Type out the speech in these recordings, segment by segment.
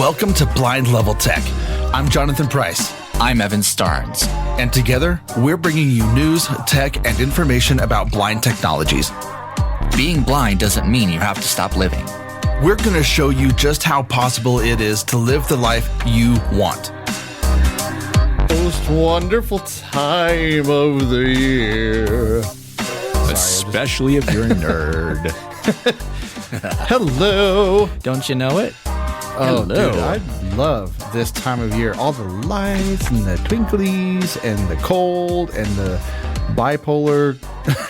Welcome to Blind Level Tech. I'm Jonathan Price. I'm Evan Starnes. And together, we're bringing you news, tech, and information about blind technologies. Being blind doesn't mean you have to stop living. We're going to show you just how possible it is to live the life you want. Most wonderful time of the year. Especially if you're a nerd. Hello. Don't you know it? Oh, Hello. dude, I love this time of year. All the lights and the twinklies and the cold and the bipolar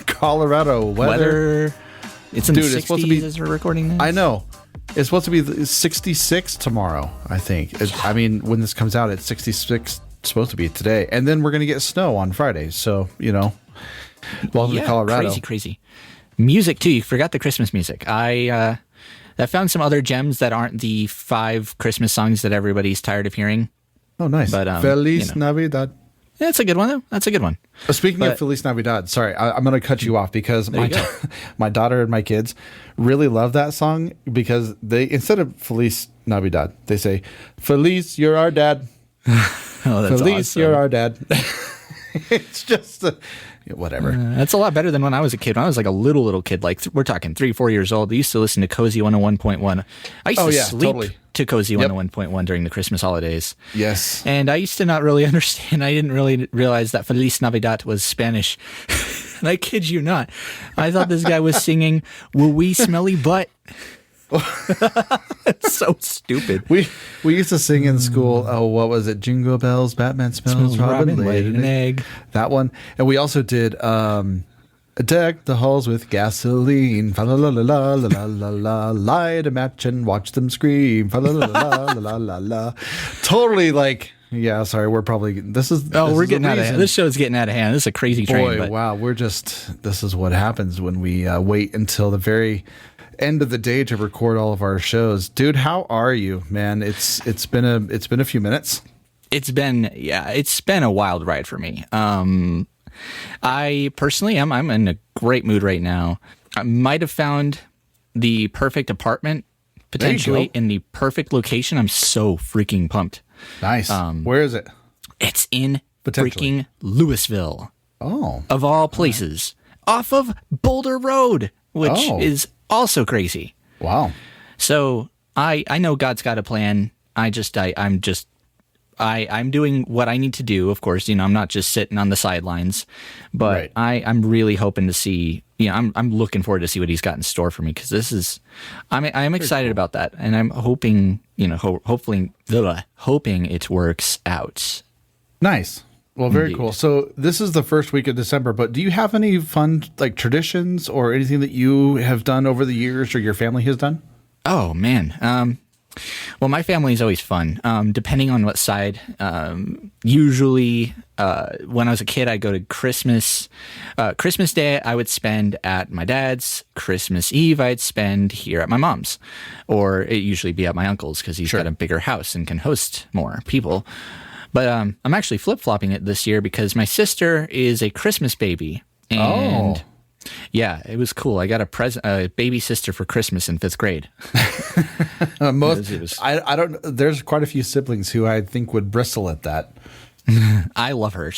Colorado weather. It's in the Dude, 60s it's supposed to be, as we're recording this. I know. It's supposed to be 66 tomorrow, I think. I mean, when this comes out, it's 66. It's supposed to be today. And then we're going to get snow on Friday. So, you know, welcome to Colorado. Crazy. Music, too. You forgot the Christmas music. I found some other gems that aren't the 5 Christmas songs that everybody's tired of hearing. Oh, nice. But, Feliz Navidad. That's a good one, though. That's a good one. Speaking of Feliz Navidad, sorry, I'm going to cut you off because my daughter and my kids really love that song because they, instead of Feliz Navidad, they say, Feliz, you're our dad. Oh, that's Feliz, awesome. you're our dad. It's just whatever. That's a lot better than when I was a kid. When I was like a little kid, like we're talking 3-4 years old, I used to listen to Cozy 101.1. I used to sleep to Cozy 101.1 during the Christmas holidays. Yes. And I used to not really understand. I didn't really realize that Feliz Navidad was Spanish. And I kid you not. I thought this guy was singing "Will We Smelly Butt." It's so stupid. We used to sing in school. Oh, what was it? Jingle bells, Batman smells Robin laid an egg. That one, and we also did deck the halls with gasoline. Fa la la la la la la la. Light a match and watch them scream. Fa la la la la la la. Totally like. Yeah, sorry. We're probably we're getting out of hand. This show's getting out of hand. This is a crazy train. Boy, wow. This is what happens when we wait until the very end of the day to record all of our shows. Dude, how are you, man? It's been a few minutes. It's been a wild ride for me. I personally I'm in a great mood right now. I might have found the perfect apartment potentially in the perfect location. I'm so freaking pumped. Nice. Where is it? It's in freaking Louisville. Oh. Of all places. Off of Boulder Road, which is also crazy. Wow. So I know God's got a plan. I'm doing what I need to do. Of course, I'm not just sitting on the sidelines, but right. I'm really hoping to see, I'm looking forward to see what he's got in store for me. Cause I'm excited about that. And I'm hoping, hoping it works out. Nice. Well, very Indeed. cool. So this is the first week of December, but do you have any fun like traditions or anything that you have done over the years or your family has done? Oh man. Well, my family is always fun, depending on what side. Usually, when I was a kid, I'd go to Christmas. Christmas Day, I would spend at my dad's. Christmas Eve, I'd spend here at my mom's. Or it usually be at my uncle's because he's got a bigger house and can host more people. But I'm actually flip-flopping it this year because my sister is a Christmas baby. And yeah, it was cool. I got a baby sister for Christmas in 5th grade. I don't. There's quite a few siblings who I think would bristle at that. I love her.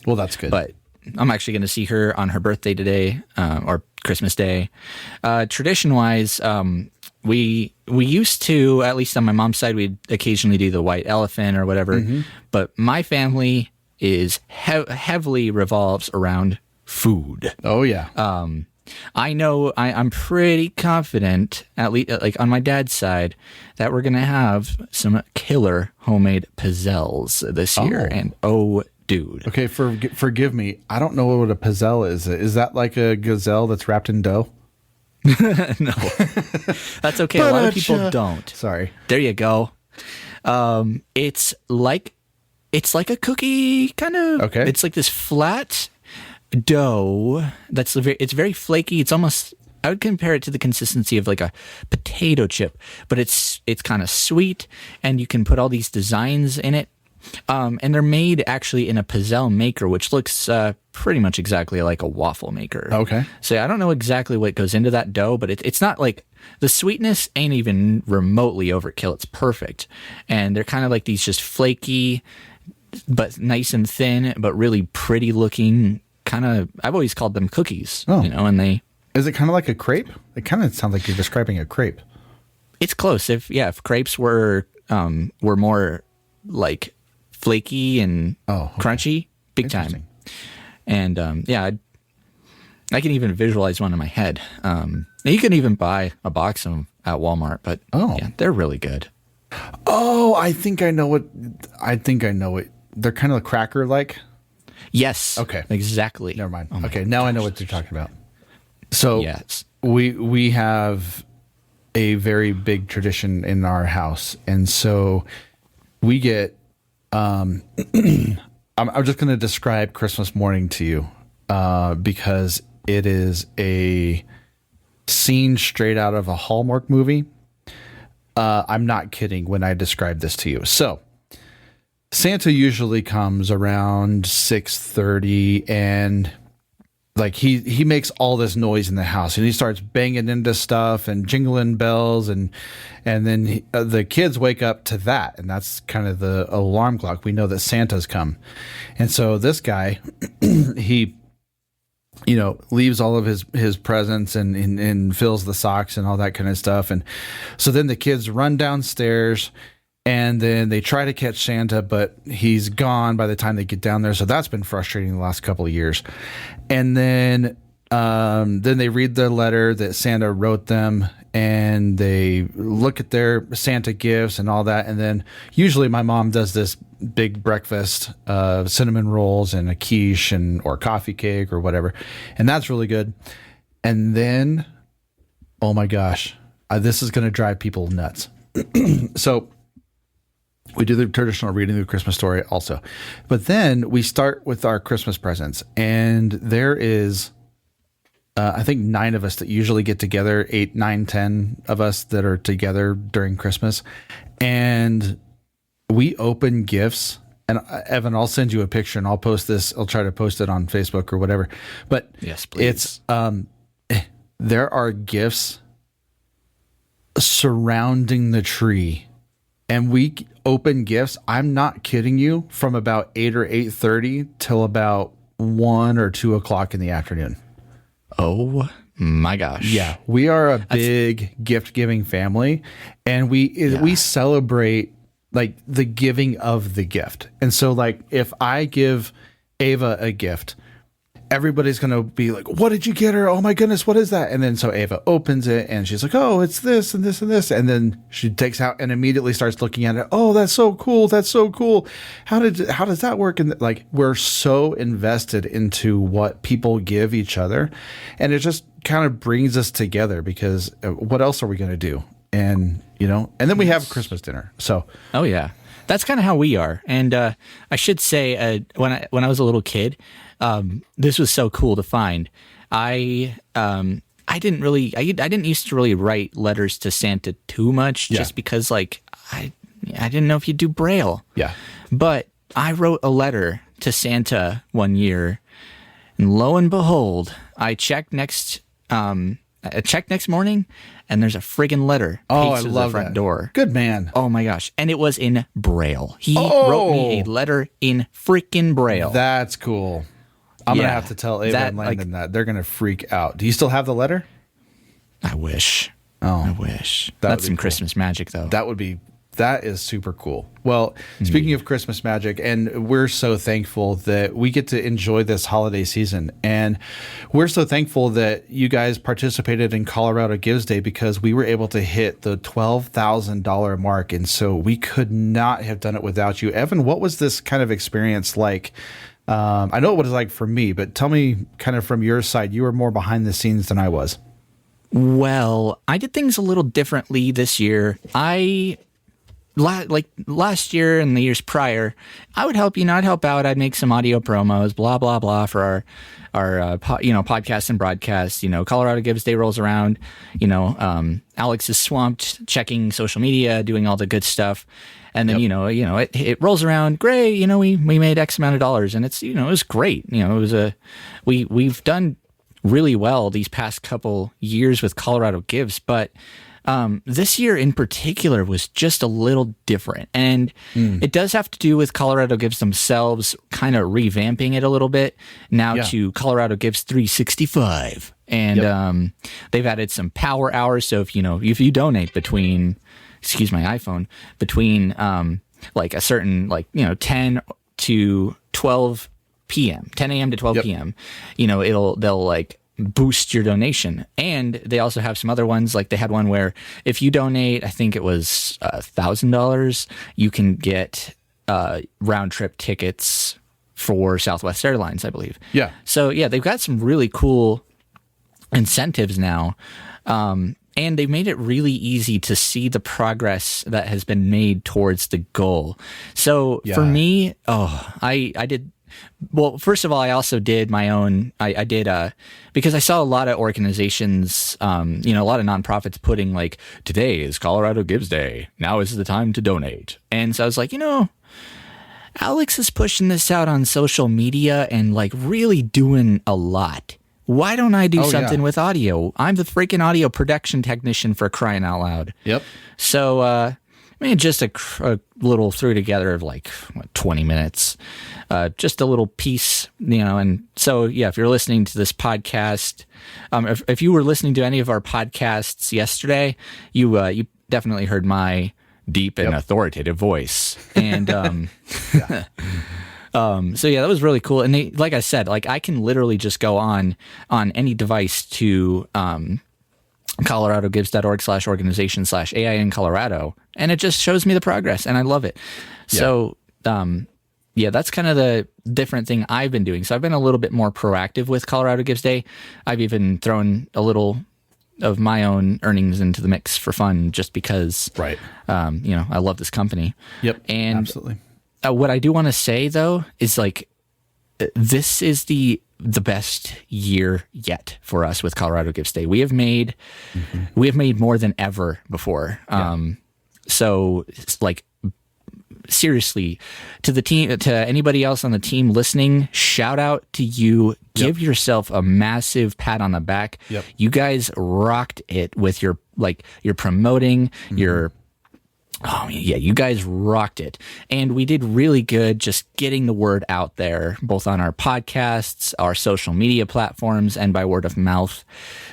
Well, that's good. But I'm actually going to see her on her birthday today, or Christmas Day. Tradition-wise, we used to, at least on my mom's side, we'd occasionally do the white elephant or whatever. Mm-hmm. But my family is heavily revolves around food. Oh yeah. I know I'm pretty confident, at least like on my dad's side, that we're gonna have some killer homemade pizzelles this year. And dude. Okay, forgive me. I don't know what a pizzelle is. Is that like a gazelle that's wrapped in dough? No, that's okay. A lot of people don't. Sorry. There you go. It's like a cookie kind of. Okay. It's like this flat dough it's very flaky. It's almost, I would compare it to the consistency of like a potato chip, but it's kind of sweet, and you can put all these designs in it. And they're made actually in a pizzelle maker, which looks pretty much exactly like a waffle maker. Okay. So I don't know exactly what goes into that dough, but it's not like the sweetness ain't even remotely overkill. It's perfect. And they're kind of like these just flaky, but nice and thin, but really pretty looking kind of, I've always called them cookies, and they. Is it kind of like a crepe? It kind of sounds like you're describing a crepe. It's close. If crepes were more like flaky and crunchy, big time. And I can even visualize one in my head. You can even buy a box of them at Walmart, but yeah, they're really good. Oh, I think I know what. They're kind of cracker like. Yes. Okay. Exactly. Never mind. Okay, now I know what you're talking about. So yes, we have a very big tradition in our house, and so we get. I'm just going to describe Christmas morning to you because it is a scene straight out of a Hallmark movie. I'm not kidding when I describe this to you. So Santa usually comes around 6:30 and like he makes all this noise in the house and he starts banging into stuff and jingling bells and then the kids wake up to that, and that's kind of the alarm clock. We know that Santa's come. And so this guy he leaves all of his presents and fills the socks and all that kind of stuff. And so then the kids run downstairs and then they try to catch Santa, but he's gone by the time they get down there. So that's been frustrating the last couple of years. And then they read the letter that Santa wrote them and they look at their Santa gifts and all that. And then usually my mom does this big breakfast, cinnamon rolls and a quiche or coffee cake or whatever. And that's really good. And then, oh my gosh, this is going to drive people nuts. So we do the traditional reading the Christmas story also, but then we start with our Christmas presents, and there is, I think 9 of us that usually get together, 8, 9, 10 of us that are together during Christmas, and we open gifts. And Evan, I'll send you a picture and I'll post this. I'll try to post it on Facebook or whatever, but yes, please. It's, there are gifts surrounding the tree. And we open gifts, I'm not kidding you, from about 8 or 8:30 till about 1 or 2 o'clock in the afternoon. Oh my gosh. Yeah. We are a big gift giving family, and we celebrate like the giving of the gift. And so like if I give Ava a gift, everybody's going to be like, what did you get her? Oh my goodness, what is that? And then so Ava opens it and she's like, oh, it's this and this and this. And then she takes out and immediately starts looking at it. Oh, that's so cool. That's so cool. How does that work? And like, we're so invested into what people give each other. And it just kind of brings us together because what else are we going to do? And, and then we have Christmas dinner. So, oh yeah, that's kind of how we are. And I should say, when I was a little kid, this was so cool to find. I didn't used to really write letters to Santa too much, just because like I didn't know if you'd do Braille. Yeah. But I wrote a letter to Santa one year, and lo and behold, I checked next morning, and there's a friggin' letter pasted to the front door. Good man. Oh my gosh. And it was in Braille. He wrote me a letter in freaking Braille. That's cool. I'm going to have to tell Ava and Landon that. They're going to freak out. Do you still have the letter? I wish. Oh. I wish. That's some Christmas magic, though. That is super cool. Well, speaking of Christmas magic, and we're so thankful that we get to enjoy this holiday season. And we're so thankful that you guys participated in Colorado Gives Day because we were able to hit the $12,000 mark. And so we could not have done it without you. Evan, what was this kind of experience like? I know what it was like for me, but tell me kind of from your side. You were more behind the scenes than I was. Well, I did things a little differently this year. I like last year and the years prior, I would help, I'd help out. I'd make some audio promos, blah, blah, blah for our podcast and broadcast. Colorado Gives Day rolls around, Alex is swamped checking social media, doing all the good stuff. And then, it rolls around. Great. We made X amount of dollars, and it was great. We've done really well these past couple years with Colorado Gives, but this year in particular was just a little different. And it does have to do with Colorado Gives themselves kind of revamping it a little bit now to Colorado Gives 365. And they've added some power hours. So if you donate between, excuse my iPhone, between like a certain 10 to 12 p.m., 10 a.m. to 12 p.m., they'll like boost your donation. And they also have some other ones. Like they had one where if you donate, I think it was $1,000, you can get round trip tickets for Southwest Airlines, I believe. Yeah. So they've got some really cool incentives now. And they've made it really easy to see the progress that has been made towards the goal. So for me, I did. Well, first of all, I also did my own. I did because I saw a lot of organizations, a lot of nonprofits putting like, today is Colorado Gives Day. Now is the time to donate. And so I was like, Alex is pushing this out on social media and like really doing a lot. Why don't I do something with audio? I'm the freaking audio production technician, for crying out loud. Yep. So, just a little threw together of like 20 minutes, just a little piece, and so, if you're listening to this podcast, if you were listening to any of our podcasts yesterday, you definitely heard my deep and authoritative voice. And, so that was really cool. And like I said, like I can literally just go on any device to, coloradogives.org/organization/AIN Colorado, and it just shows me the progress, and I love it. So, that's kind of the different thing I've been doing. So I've been a little bit more proactive with Colorado Gives Day. I've even thrown a little of my own earnings into the mix for fun, just because, I love this company. Yep, and absolutely. What I do want to say though is like, this is the best year yet for us with Colorado Gives Day. We have made more than ever before. So it's like, seriously, to the team, to anybody else on the team listening, shout out to you. Give yourself a massive pat on the back. You guys rocked it with your promoting, your you guys rocked it. And we did really good just getting the word out there, both on our podcasts, our social media platforms, and by word of mouth.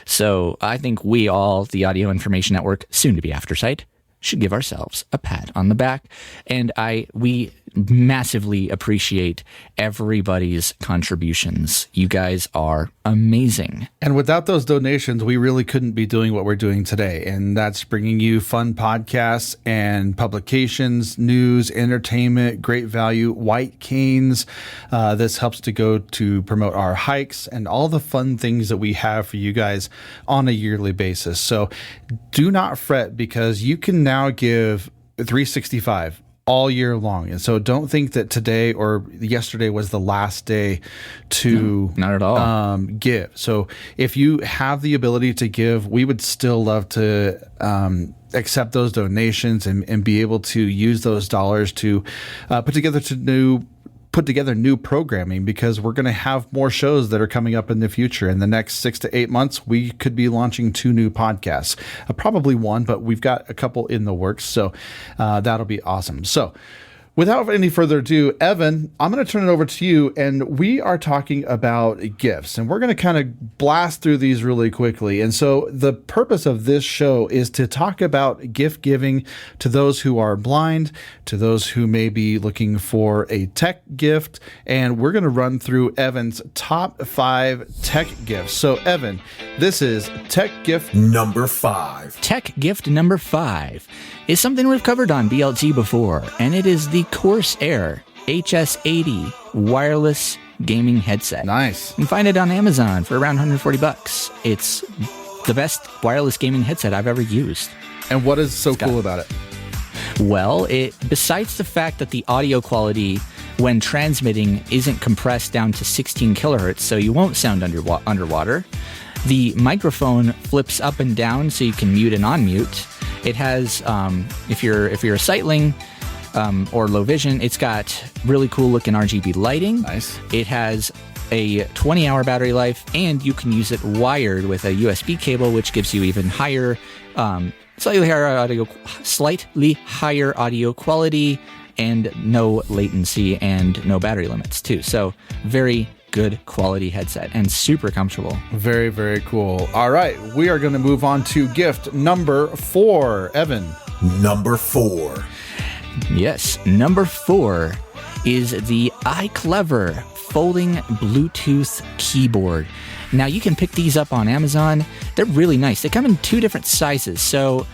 So I think we all, the Audio Information Network, soon to be Aftersight, should give ourselves a pat on the back. And we massively appreciate everybody's contributions. You guys are amazing. And without those donations, we really couldn't be doing what we're doing today. And that's bringing you fun podcasts and publications, news, entertainment, great value, white canes. This helps to go to promote our hikes and all the fun things that we have for you guys on a yearly basis. So do not fret, because you can now give 365 all year long. And so don't think that today or yesterday was the last day to not at all. Give. So if you have the ability to give, we would still love to accept those donations and be able to use those dollars to put together new programming, because we're going to have more shows that are coming up in the future. In the next 6 to 8 months, we could be launching 2 new podcasts, probably one, but we've got a couple in the works. So that'll be awesome. So without any further ado, Evan, I'm going to turn it over to you, and we are talking about gifts, and we're going to kind of blast through these really quickly. And so the purpose of this show is to talk about gift giving to those who are blind, to those who may be looking for a tech gift, and we're going to run through Evan's top 5 tech gifts. So Evan, this is tech gift number 5. Tech gift number 5 is something we've covered on BLT before, and it is the Corsair HS80 wireless gaming headset. Nice. You can find it on Amazon for around $140. It's the best wireless gaming headset I've ever used. And what is so cool about it? Well, besides the fact that the audio quality when transmitting isn't compressed down to 16 kilohertz, so you won't sound underwater, the microphone flips up and down so you can mute and unmute. It has, if you're a sightling or low vision, it's got really cool looking RGB lighting. Nice. It has a 20-hour battery life, and you can use it wired with a USB cable, which gives you even higher, slightly higher audio quality, and no latency and no battery limits too. So very good quality headset and super comfortable. Very, very cool. All right, we are going to move on to gift number 4. Evan. Number 4. Yes, number 4 is the iClever folding Bluetooth keyboard. Now you can pick these up on Amazon. They're really nice. They come in 2 different sizes. So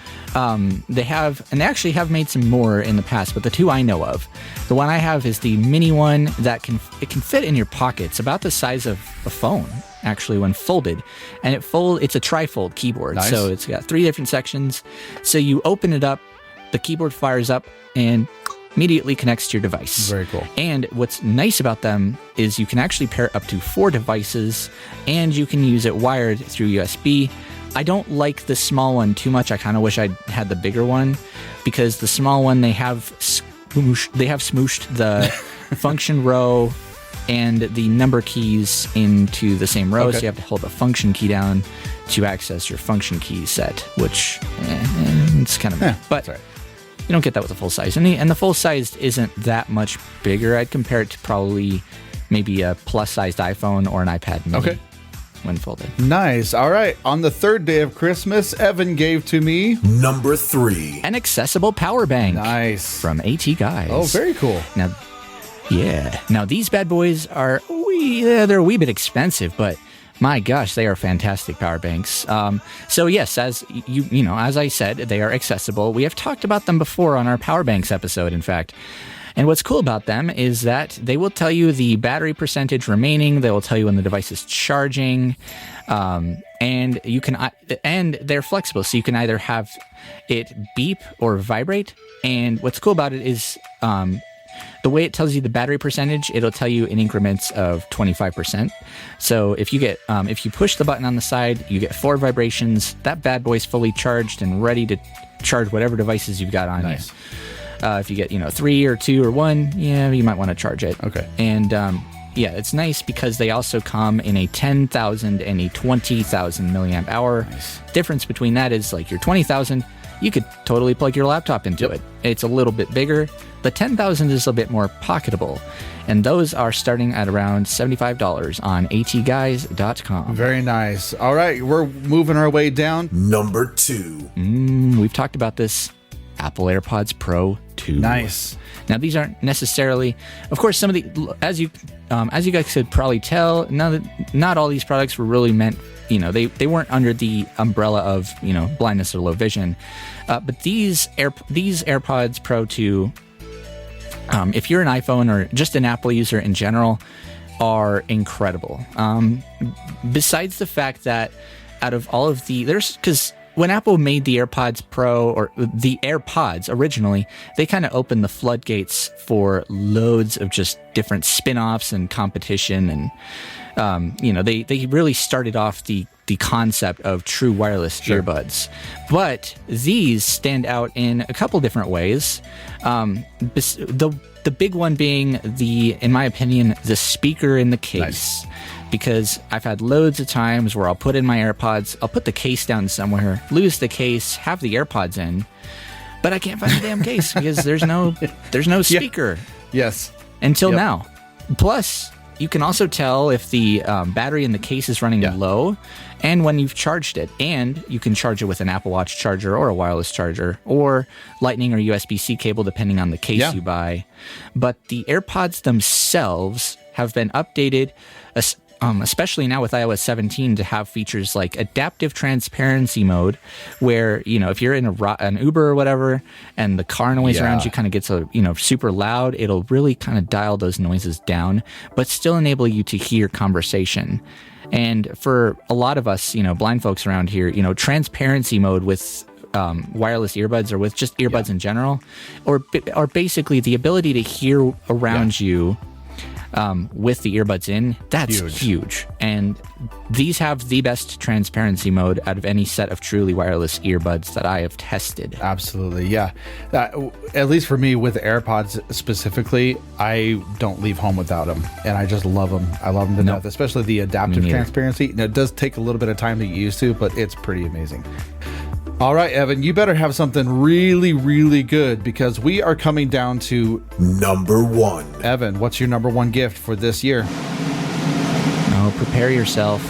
they actually have made some more in the past, but the 2 I know of, the one I have is the mini one that can fit in your pocket. It's about the size of a phone, actually, when folded. And it's a tri-fold keyboard. Nice. So it's got 3 different sections. So you open it up, the keyboard fires up, and immediately connects to your device. Very cool. And what's nice about them is you can actually pair up to 4 devices, and you can use it wired through USB. I don't like the small one too much. I kind of wish I had the bigger one, because the small one, they have smooshed the function row and the number keys into the same row. Okay. So you have to hold the function key down to access your function key set, which it's kind of but sorry. you don't get that with the full size. And the full size isn't that much bigger. I'd compare it to probably maybe a plus-sized iPhone or an iPad mini. Okay. When folded. Nice. All right. On the 3rd day of Christmas, Evan gave to me Number 3. An accessible power bank. Nice. From ATGuys. Oh, very cool. Now these bad boys are they're a wee bit expensive, but my gosh, they are fantastic power banks. So yes, as as I said, they are accessible. We have talked about them before on our power banks episode, in fact. And what's cool about them is that they will tell you the battery percentage remaining. They will tell you when the device is charging, and they're flexible, so you can either have it beep or vibrate. And what's cool about it is the way it tells you the battery percentage, it'll tell you in increments of 25%. So if you push the button on the side, you get 4 vibrations. That bad boy's fully charged and ready to charge whatever devices you've got on you. If you get 3 or 2 or 1, you might want to charge it. Okay. And it's nice because they also come in a 10,000 and a 20,000 milliamp hour. Nice. Difference between that is like your 20,000, you could totally plug your laptop into it. It's a little bit bigger. The 10,000 is a bit more pocketable, and those are starting at around $75 on ATGuys.com. Very nice. All right, we're moving our way down. Number 2. We've talked about this. Apple AirPods Pro 2. Nice. Now these aren't necessarily, of course, some of the as you guys could probably tell, not all these products were really meant. They weren't under the umbrella of blindness or low vision, but these AirPods Pro 2, if you're an iPhone or just an Apple user in general, are incredible. Besides the fact that out of all of because when Apple made the AirPods Pro, or the AirPods originally, they kind of opened the floodgates for loads of just different spin-offs and competition. And, they really started off the concept of true wireless earbuds. But these stand out in a couple different ways. The big one being in my opinion, the speaker in the case. Nice. Because I've had loads of times where I'll put in my AirPods, I'll put the case down somewhere, lose the case, have the AirPods in, but I can't find the damn case because there's no speaker. Yes. Until now. Plus, you can also tell if the battery in the case is running low and when you've charged it. And you can charge it with an Apple Watch charger or a wireless charger or Lightning or USB-C cable, depending on the case you buy. But the AirPods themselves have been updated, especially now with iOS 17, to have features like adaptive transparency mode, where if you're in an Uber or whatever and the car noise around you kind of gets super loud, it'll really kind of dial those noises down, but still enable you to hear conversation. And for a lot of us, blind folks around here, transparency mode with wireless earbuds or with just earbuds in general, or basically the ability to hear around you with the earbuds in, that's huge. And these have the best transparency mode out of any set of truly wireless earbuds that I have tested. Absolutely, yeah. At least for me, with AirPods specifically, I don't leave home without them, and I just love them. I love them to death, especially the adaptive transparency. And it does take a little bit of time to get used to, but it's pretty amazing. All right, Evan, you better have something really, really good, because we are coming down to number 1. Evan, what's your number 1 gift for this year? Oh, prepare yourself.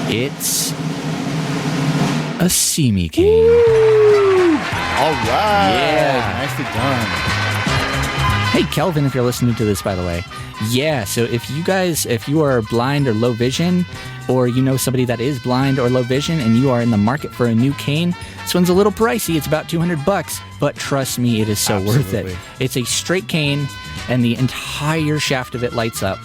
It's a SeeMeCane. All right. Yeah. Nicely done. Hey, Kelvin, if you're listening to this, by the way. Yeah, so if you are blind or low vision, or you know somebody that is blind or low vision and you are in the market for a new cane, this one's a little pricey. It's about $200, but trust me, it is so worth it. It's a straight cane, and the entire shaft of it lights up.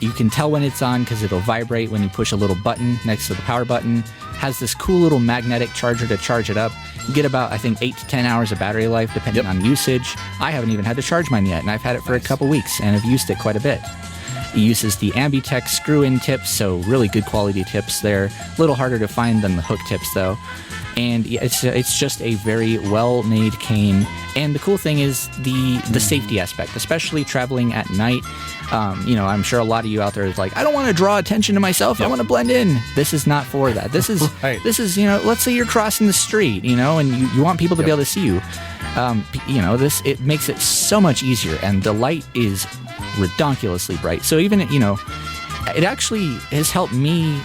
You can tell when it's on because it'll vibrate when you push a little button next to the power button. Has this cool little magnetic charger to charge it up. You get about, I think, 8 to 10 hours of battery life depending on usage. I haven't even had to charge mine yet, and I've had it for a couple weeks and have used it quite a bit. It uses the Ambitech screw-in tips, so really good quality tips there. A little harder to find than the hook tips, though. And it's just a very well-made cane. And the cool thing is the safety aspect, especially traveling at night. I'm sure a lot of you out there is like, I don't want to draw attention to myself. I want to blend in. This is not for that. This is, this is, let's say you're crossing the street, and you want people to be able to see you. It makes it so much easier, and the light is redonkulously bright. So even, it actually has helped me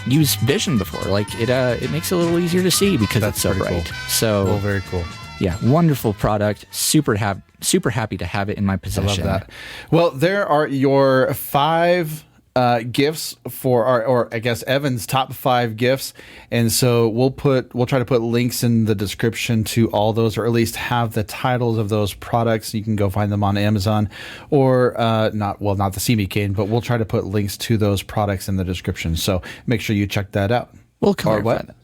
use vision before. Like it makes it a little easier to see because it's so bright. Cool. So very cool. Yeah, wonderful product. Super happy to have it in my possession. I love that. Well, there are your 5 gifts for or I guess Evan's top 5 gifts, and so we'll try to put links in the description to all those, or at least have the titles of those products. You can go find them on Amazon, or not the SeeMeCane, but we'll try to put links to those products in the description. So make sure you check that out. We'll clarify that.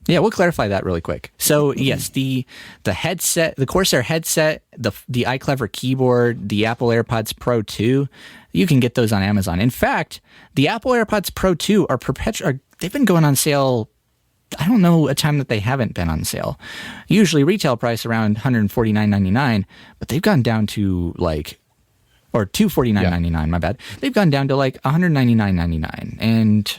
Yeah, we'll clarify that really quick. So yes, the headset, the Corsair headset, the iClever keyboard, the Apple AirPods Pro 2, you can get those on Amazon. In fact, the Apple AirPods Pro 2 they've been going on sale. I don't know a time that they haven't been on sale. Usually retail price around $149.99, but they've gone down to $249.99. My bad. They've gone down to like $199.99, and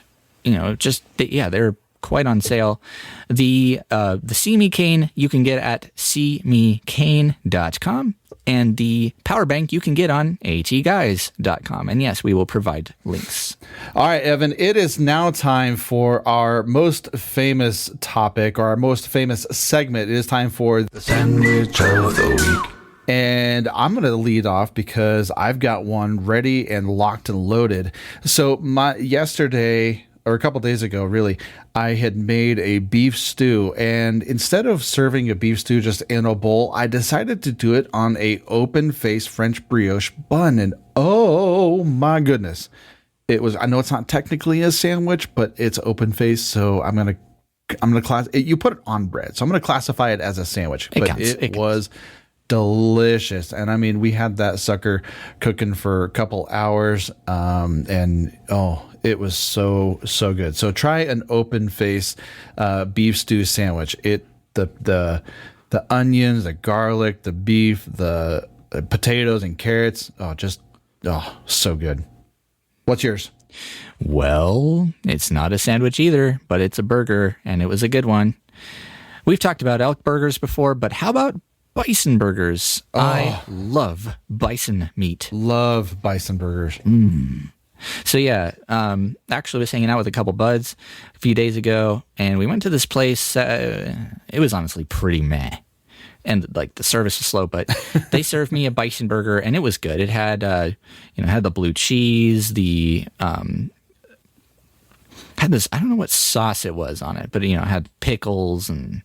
they're quite on sale. The SeeMeCane you can get at SeeMeCane.com, and the power bank you can get on ATGuys.com. And yes, we will provide links. All right, Evan, it is now time for our most famous topic, or our most famous segment. It is time for the Sandwich of the Week. And I'm going to lead off because I've got one ready and locked and loaded. So yesterday, or a couple days ago, really, I had made a beef stew, and instead of serving a beef stew just in a bowl, I decided to do it on a open-faced French brioche bun, and oh my goodness, I know it's not technically a sandwich, but it's open-faced, so I'm gonna you put it on bread, so I'm gonna classify it as a sandwich. It was delicious, and I mean, we had that sucker cooking for a couple hours, it was so good. So try an open face beef stew sandwich. The onions, the garlic, the beef, the potatoes and carrots. So good. What's yours? Well, it's not a sandwich either, but it's a burger, and it was a good one. We've talked about elk burgers before, but how about bison burgers? I love bison meat. Love bison burgers. So yeah, actually was hanging out with a couple buds a few days ago, and we went to this place. It was honestly pretty meh, and like the service was slow, but they served me a bison burger, and it was good. It had, had the blue cheese, had this, I don't know what sauce it was on it, but it had pickles, and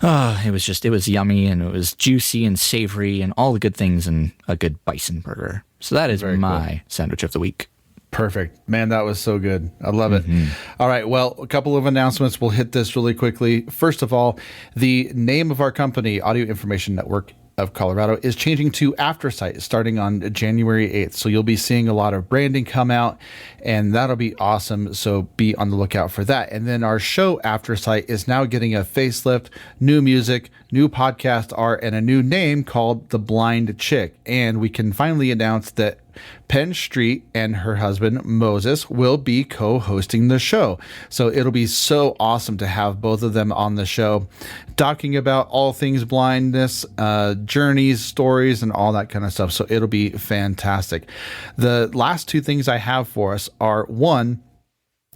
it was yummy, and it was juicy and savory and all the good things in a good bison burger. So that is my sandwich of the week. Perfect. Man, that was so good. I love it. All right. Well, a couple of announcements. We'll hit this really quickly. First of all, the name of our company, Audio Information Network of Colorado, is changing to AfterSight starting on January 8th. So you'll be seeing a lot of branding come out, and that'll be awesome. So be on the lookout for that. And then our show AfterSight is now getting a facelift, new music, new podcast art, and a new name called The Blind Chick. And we can finally announce that Penn Street and her husband Moses will be co-hosting the show. So it'll be so awesome to have both of them on the show talking about all things blindness, journeys, stories, and all that kind of stuff. So it'll be fantastic. The last two things I have for us are, one,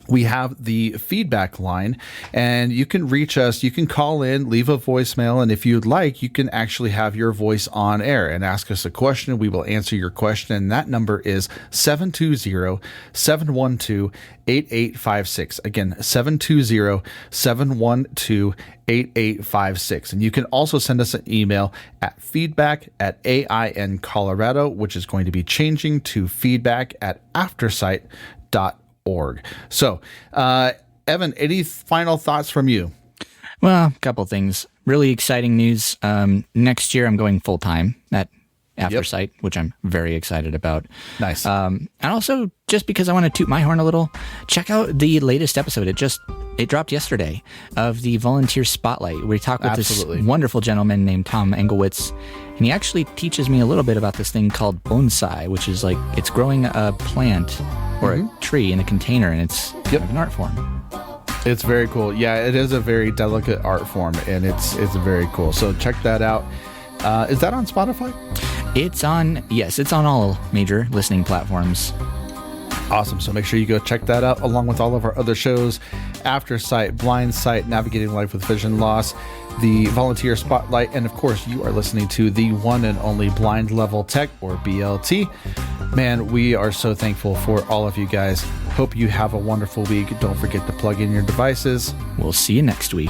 we have the feedback line, and you can reach us. You can call in, leave a voicemail, and if you'd like, you can actually have your voice on air and ask us a question. We will answer your question, and that number is 720-712-8856. Again, 720-712-8856. And you can also send us an email at feedback@AINcolorado, which is going to be changing to feedback@aftersight.org. So, Evan, any final thoughts from you? Well, a couple things. Really exciting news. Next year, I'm going full time at AfterSight, which I'm very excited about. Nice. And also, just because I want to toot my horn a little, check out the latest episode. It dropped yesterday of the Volunteer Spotlight. We talk with this wonderful gentleman named Tom Engelwitz, and he actually teaches me a little bit about this thing called bonsai, which is like it's growing a plant or a tree in a container, and it's kind of an art form. It's very cool. Yeah, it is a very delicate art form, and it's very cool. So check that out. Is that on Spotify? It's on all major listening platforms. Awesome. So make sure you go check that out along with all of our other shows, AfterSight, Blind Sight, Navigating Life with Vision Loss, the Volunteer Spotlight, and of course you are listening to the one and only Blind Level Tech, or BLT. Man, we are so thankful for all of you guys. Hope you have a wonderful week. Don't forget to plug in your devices. We'll see you next week.